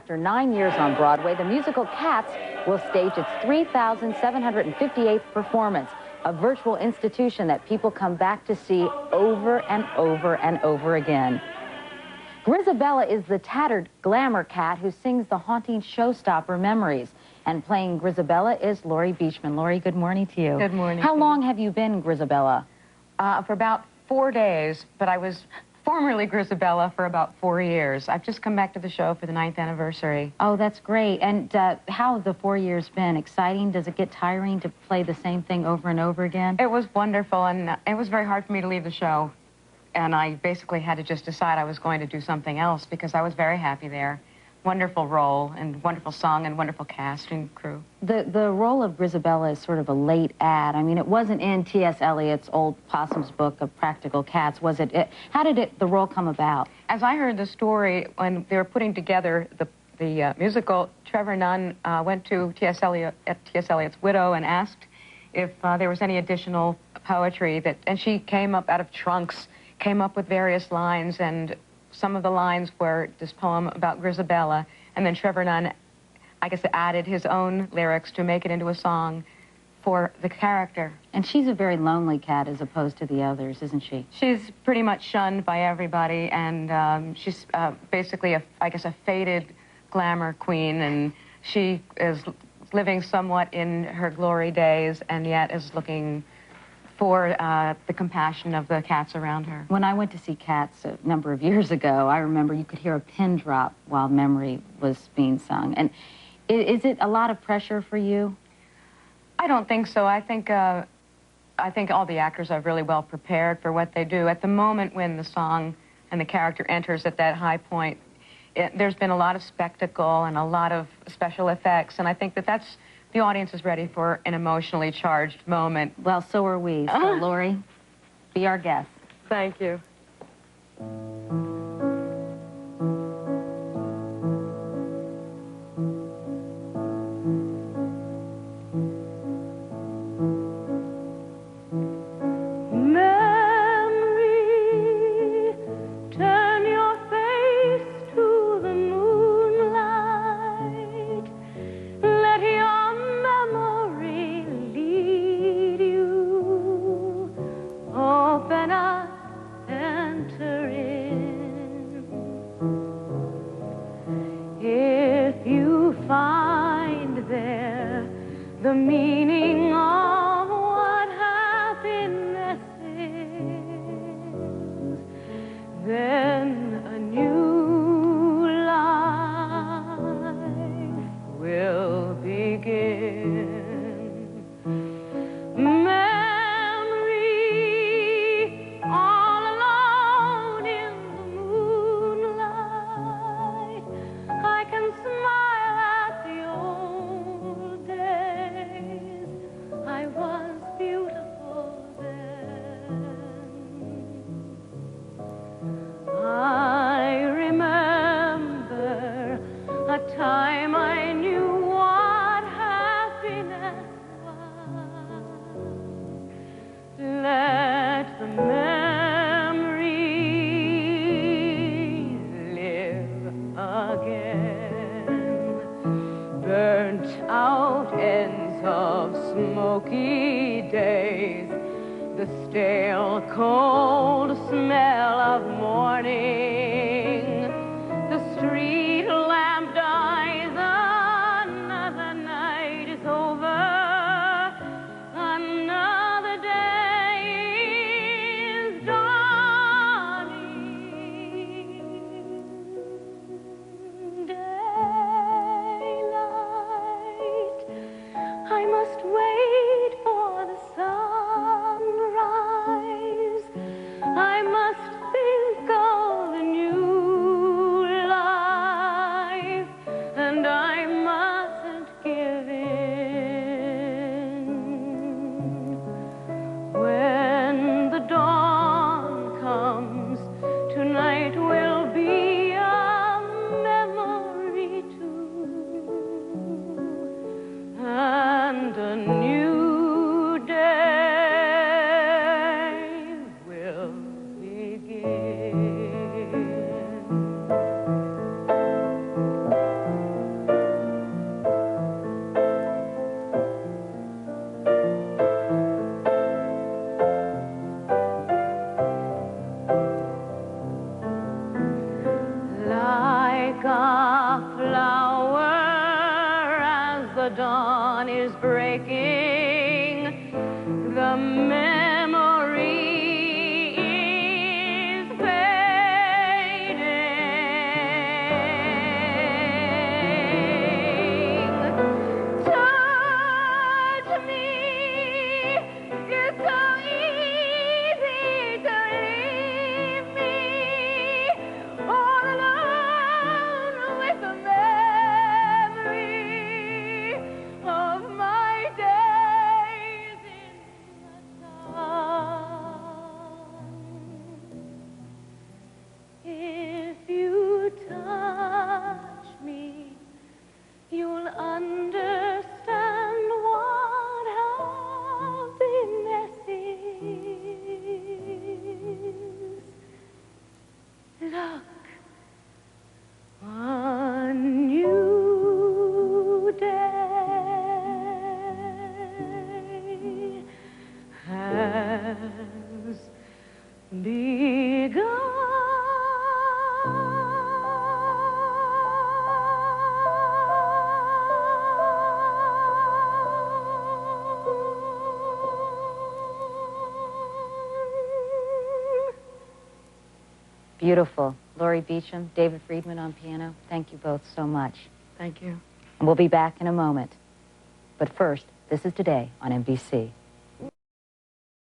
After 9 years on Broadway, the musical Cats will stage its 3,758th performance, a virtual institution that people come back to see over and over and over again. Grizabella is the tattered glamour cat who sings the haunting showstopper Memories. And playing Grizabella is Laurie Beechman. Laurie, good morning to you. Good morning. How long have you been Grizabella? For about 4 days, but I was formerly Grizabella for about 4 years. I've just come back to the show for the 9th anniversary. Oh, that's great. And how have the 4 years been? Exciting? Does it get tiring to play the same thing over and over again? It was wonderful, and it was very hard for me to leave the show. And I basically had to just decide I was going to do something else because I was very happy there. Wonderful role, and wonderful song, and wonderful cast and crew. The role of Grizabella is sort of a late ad. I mean, it wasn't in T.S. Eliot's old Possum's book of Practical Cats, was it? How did the role come about? As I heard the story, when they were putting together the musical, Trevor Nunn went to T.S. Eliot's widow and asked if there was any additional poetry and she came up out of trunks, came up with various lines, and some of the lines were this poem about Grizabella, and then Trevor Nunn, I guess, added his own lyrics to make it into a song for the character. And she's a very lonely cat as opposed to the others, isn't she? She's pretty much shunned by everybody, and she's basically, I guess, a faded glamour queen, and she is living somewhat in her glory days, and yet is looking for the compassion of the cats around her. When I went to see Cats a number of years ago, I remember you could hear a pin drop while Memory was being sung. And is it a lot of pressure for you? I don't think so. I think all the actors are really well prepared for what they do. At the moment when the song and the character enters at that high point, there's been a lot of spectacle and a lot of special effects, and I think that's the audience is ready for an emotionally charged moment. Well, so are we. So, Laurie, be our guest. Thank you. The meaning of what happiness is, then a new life will begin. Memory, all alone in the moonlight, I can smile at the old days. I was beautiful then. I remember a time I knew what happiness was. Let the memory live again. Burnt out ends of smoky days, the stale, cold smell of morning, the street lamp dies, another night is over, another day is dawning. Daylight, I must wait for the sunrise. I must think of the new breaking, the memory is fading. Touch me, it's so easy to leave me all alone with the memory of my days in the sun. If you touch me, you'll understand what happiness is. Look, a new day has begun. Beautiful. Laurie Beechman, David Friedman on piano. Thank you both so much. Thank you. And we'll be back in a moment. But first, this is Today on NBC.